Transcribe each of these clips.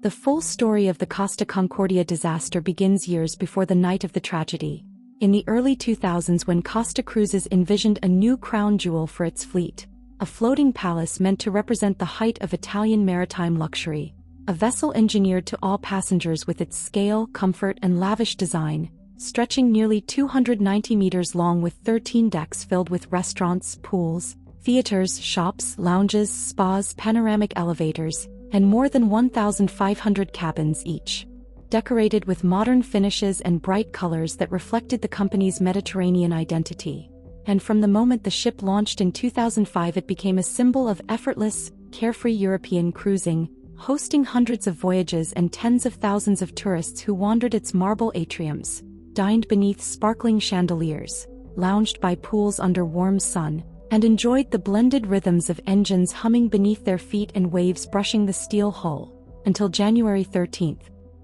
The full story of the Costa Concordia disaster begins years before the night of the tragedy. In the early 2000s, when Costa Cruises envisioned a new crown jewel for its fleet, a floating palace meant to represent the height of Italian maritime luxury, a vessel engineered to awe passengers with its scale, comfort, and lavish design, stretching nearly 290 meters long with 13 decks filled with restaurants, pools, theaters, shops, lounges, spas, panoramic elevators, and more than 1,500 cabins each, decorated with modern finishes and bright colors that reflected the company's Mediterranean identity. And from the moment the ship launched in 2005, it became a symbol of effortless, carefree European cruising, hosting hundreds of voyages and tens of thousands of tourists who wandered its marble atriums, dined beneath sparkling chandeliers, lounged by pools under warm sun, and enjoyed the blended rhythms of engines humming beneath their feet and waves brushing the steel hull, until January 13,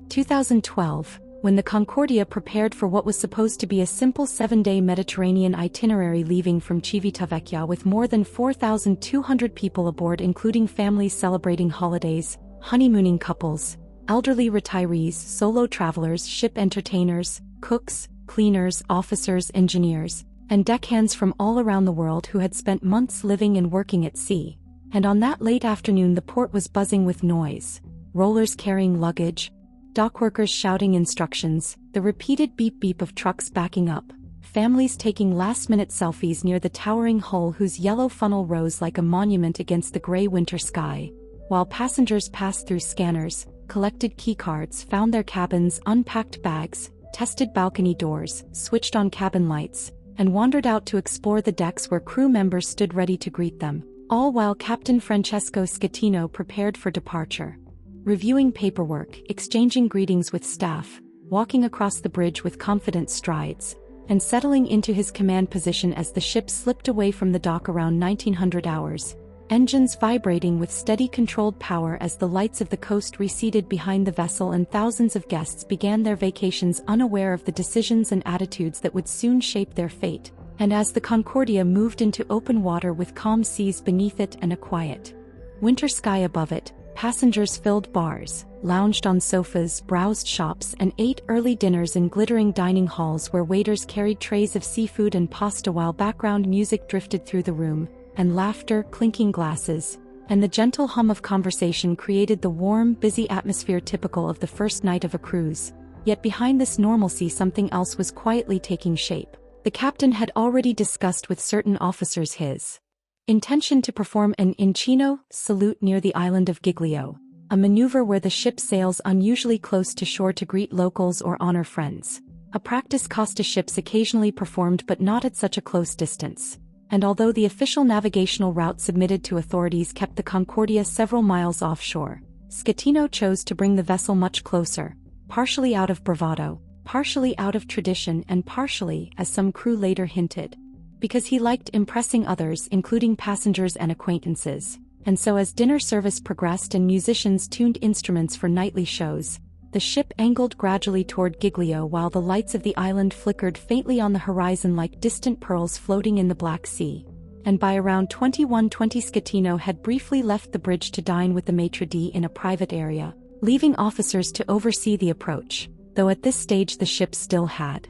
2012, when the Concordia prepared for what was supposed to be a simple 7-day Mediterranean itinerary, leaving from Civitavecchia with more than 4,200 people aboard, including families celebrating holidays, honeymooning couples, elderly retirees, solo travelers, ship entertainers, cooks, cleaners, officers, engineers, and deckhands from all around the world who had spent months living and working at sea. And on that late afternoon, the port was buzzing with noise, rollers carrying luggage, dockworkers shouting instructions, the repeated beep-beep of trucks backing up, families taking last-minute selfies near the towering hull whose yellow funnel rose like a monument against the gray winter sky, while passengers passed through scanners, collected keycards, found their cabins, unpacked bags, tested balcony doors, switched on cabin lights, and wandered out to explore the decks where crew members stood ready to greet them, all while Captain Francesco Schettino prepared for departure. Reviewing paperwork, exchanging greetings with staff, walking across the bridge with confident strides, and settling into his command position as the ship slipped away from the dock around 1900 hours, engines vibrating with steady controlled power as the lights of the coast receded behind the vessel, and thousands of guests began their vacations unaware of the decisions and attitudes that would soon shape their fate. And as the Concordia moved into open water with calm seas beneath it and a quiet winter sky above it, passengers filled bars, lounged on sofas, browsed shops, and ate early dinners in glittering dining halls where waiters carried trays of seafood and pasta while background music drifted through the room, and laughter, clinking glasses, and the gentle hum of conversation created the warm, busy atmosphere typical of the first night of a cruise. Yet behind this normalcy, something else was quietly taking shape. The captain had already discussed with certain officers his intention to perform an incino salute near the island of Giglio, a maneuver where the ship sails unusually close to shore to greet locals or honor friends. A practice Costa ships occasionally performed, but not at such a close distance. And although the official navigational route submitted to authorities kept the Concordia several miles offshore, Schettino chose to bring the vessel much closer, partially out of bravado, partially out of tradition, and partially, as some crew later hinted, because he liked impressing others, including passengers and acquaintances. And so as dinner service progressed and musicians tuned instruments for nightly shows, the ship angled gradually toward Giglio while the lights of the island flickered faintly on the horizon like distant pearls floating in the Black Sea. And by around 21:20, Schettino had briefly left the bridge to dine with the maitre d' in a private area, leaving officers to oversee the approach, though at this stage the ship still had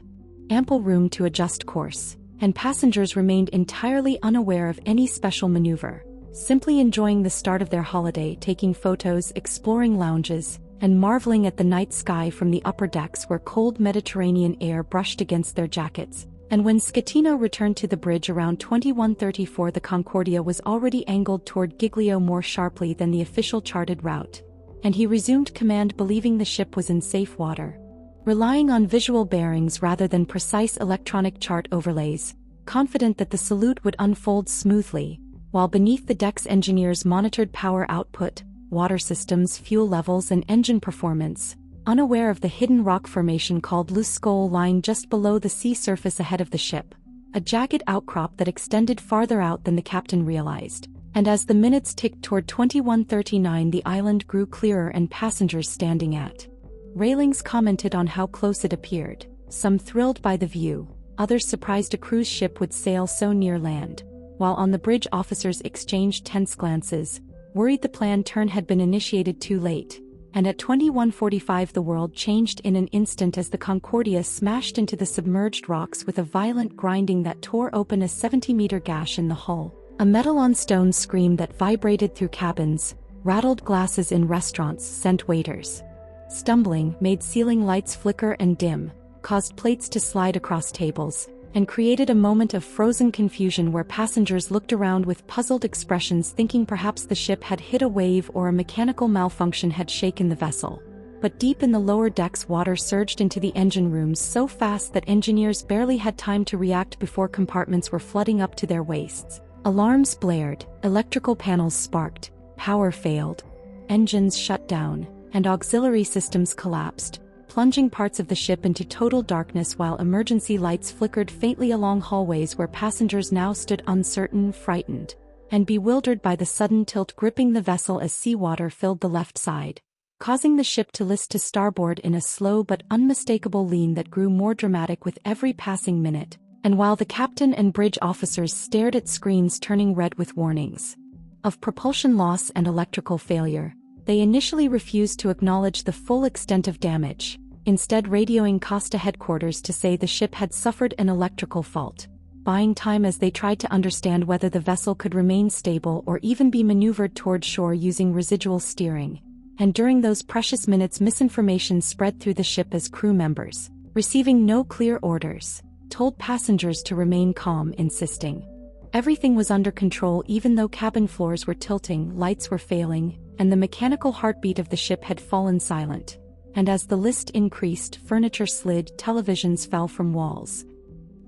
ample room to adjust course, and passengers remained entirely unaware of any special maneuver, simply enjoying the start of their holiday, taking photos, exploring lounges, and marveling at the night sky from the upper decks where cold Mediterranean air brushed against their jackets. And when Schettino returned to the bridge around 21:34, the Concordia was already angled toward Giglio more sharply than the official charted route, and he resumed command, believing the ship was in safe water. Relying on visual bearings rather than precise electronic chart overlays, confident that the salute would unfold smoothly, while beneath the decks engineers monitored power output, water systems, fuel levels, and engine performance, unaware of the hidden rock formation called Luscol lying just below the sea surface ahead of the ship, a jagged outcrop that extended farther out than the captain realized. And as the minutes ticked toward 21:39, the island grew clearer and passengers standing at railings commented on how close it appeared, some thrilled by the view, others surprised a cruise ship would sail so near land, while on the bridge officers exchanged tense glances, worried the planned turn had been initiated too late. and at 21:45 the world changed in an instant as the Concordia smashed into the submerged rocks with a violent grinding that tore open a 70-meter gash in the hull. A metal-on-stone scream that vibrated through cabins, rattled glasses in restaurants, sent waiters stumbling, made ceiling lights flicker and dim, caused plates to slide across tables, and created a moment of frozen confusion where passengers looked around with puzzled expressions, thinking perhaps the ship had hit a wave or a mechanical malfunction had shaken the vessel. But deep in the lower decks, water surged into the engine rooms so fast that engineers barely had time to react before compartments were flooding up to their waists. Alarms blared, electrical panels sparked, power failed, engines shut down, and auxiliary systems collapsed, plunging parts of the ship into total darkness while emergency lights flickered faintly along hallways where passengers now stood uncertain, frightened, and bewildered by the sudden tilt gripping the vessel as seawater filled the left side, causing the ship to list to starboard in a slow but unmistakable lean that grew more dramatic with every passing minute. And while the captain and bridge officers stared at screens turning red with warnings of propulsion loss and electrical failure, they initially refused to acknowledge the full extent of damage, instead radioing Costa headquarters to say the ship had suffered an electrical fault, buying time as they tried to understand whether the vessel could remain stable or even be maneuvered toward shore using residual steering. And during those precious minutes, misinformation spread through the ship as crew members, receiving no clear orders, told passengers to remain calm, insisting everything was under control even though cabin floors were tilting, lights were failing, and the mechanical heartbeat of the ship had fallen silent. And as the list increased, furniture slid, televisions fell from walls,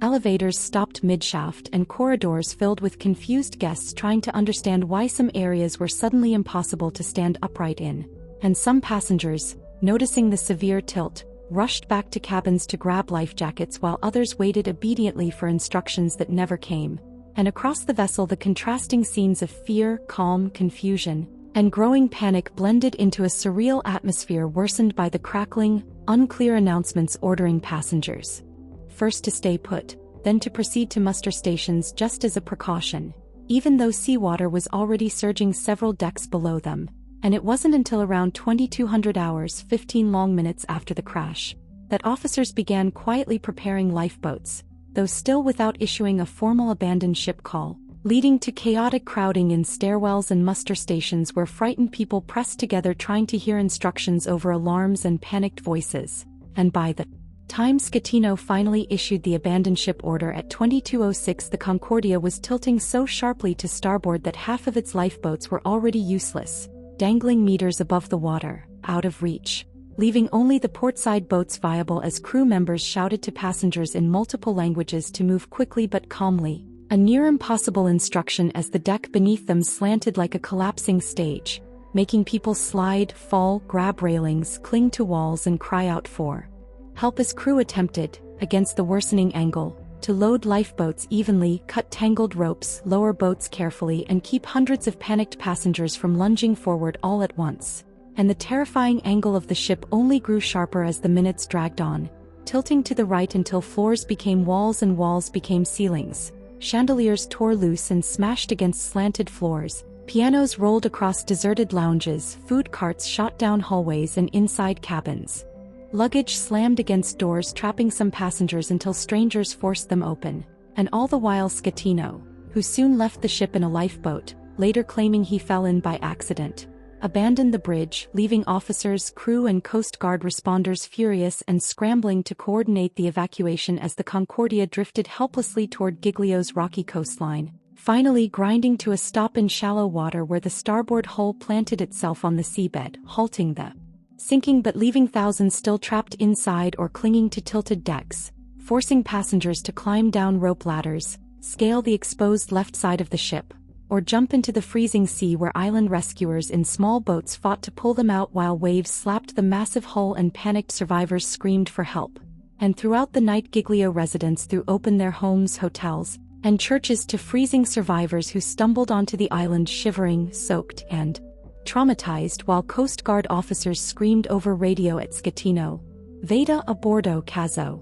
elevators stopped mid-shaft, and corridors filled with confused guests trying to understand why some areas were suddenly impossible to stand upright in. And some passengers, noticing the severe tilt, rushed back to cabins to grab life jackets while others waited obediently for instructions that never came. And across the vessel, the contrasting scenes of fear, calm, confusion, and growing panic blended into a surreal atmosphere worsened by the crackling, unclear announcements ordering passengers first to stay put, then to proceed to muster stations just as a precaution, even though seawater was already surging several decks below them. And it wasn't until around 2200 hours, 15 long minutes after the crash, that officers began quietly preparing lifeboats, though still without issuing a formal abandoned ship call, leading to chaotic crowding in stairwells and muster stations where frightened people pressed together trying to hear instructions over alarms and panicked voices. And by the time Scatino finally issued the abandoned ship order at 22:06, the Concordia was tilting so sharply to starboard that half of its lifeboats were already useless, dangling meters above the water, out of reach, leaving only the portside boats viable as crew members shouted to passengers in multiple languages to move quickly but calmly, a near-impossible instruction as the deck beneath them slanted like a collapsing stage, making people slide, fall, grab railings, cling to walls and cry out for help as crew attempted, against the worsening angle, to load lifeboats evenly, cut tangled ropes, lower boats carefully, and keep hundreds of panicked passengers from lunging forward all at once. And the terrifying angle of the ship only grew sharper as the minutes dragged on, tilting to the right until floors became walls and walls became ceilings, chandeliers tore loose and smashed against slanted floors, pianos rolled across deserted lounges, food carts shot down hallways and inside cabins. Luggage slammed against doors, trapping some passengers until strangers forced them open, and all the while Scatino, who soon left the ship in a lifeboat, later claiming he fell in by accident, abandoned the bridge, leaving officers, crew and Coast Guard responders furious and scrambling to coordinate the evacuation as the Concordia drifted helplessly toward Giglio's rocky coastline, finally grinding to a stop in shallow water where the starboard hull planted itself on the seabed, halting the sinking but leaving thousands still trapped inside or clinging to tilted decks, forcing passengers to climb down rope ladders, scale the exposed left side of the ship, or jump into the freezing sea where island rescuers in small boats fought to pull them out while waves slapped the massive hull and panicked survivors screamed for help. And throughout the night, Giglio residents threw open their homes, hotels, and churches to freezing survivors who stumbled onto the island shivering, soaked, and traumatized, while Coast Guard officers screamed over radio at Scatino, "Veda a bordo caso,"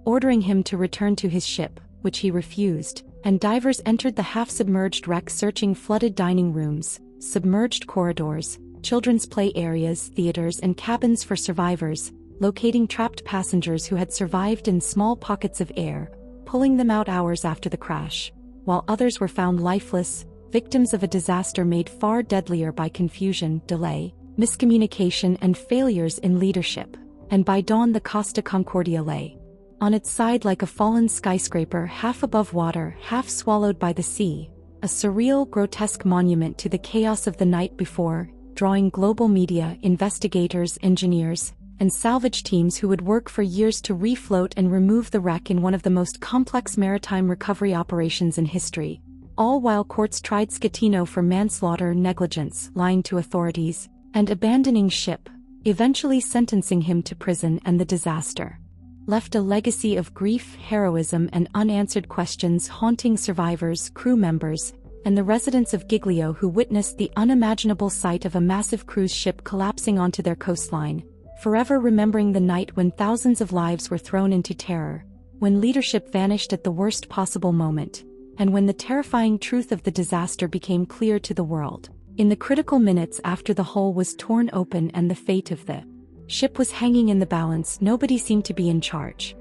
ordering him to return to his ship, which he refused, and divers entered the half-submerged wreck searching flooded dining rooms, submerged corridors, children's play areas, theaters, and cabins for survivors, locating trapped passengers who had survived in small pockets of air, pulling them out hours after the crash, while others were found lifeless, victims of a disaster made far deadlier by confusion, delay, miscommunication, and failures in leadership. And by dawn the Costa Concordia lay on its side like a fallen skyscraper, half above water, half swallowed by the sea, a surreal, grotesque monument to the chaos of the night before, drawing global media, investigators, engineers, and salvage teams who would work for years to refloat and remove the wreck in one of the most complex maritime recovery operations in history, all while courts tried Scatino for manslaughter, negligence, lying to authorities, and abandoning ship, eventually sentencing him to prison. And the disaster left a legacy of grief, heroism, and unanswered questions haunting survivors, crew members, and the residents of Giglio who witnessed the unimaginable sight of a massive cruise ship collapsing onto their coastline, forever remembering the night when thousands of lives were thrown into terror, when leadership vanished at the worst possible moment, and when the terrifying truth of the disaster became clear to the world. In the critical minutes after the hull was torn open and the fate of the ship was hanging in the balance, nobody seemed to be in charge.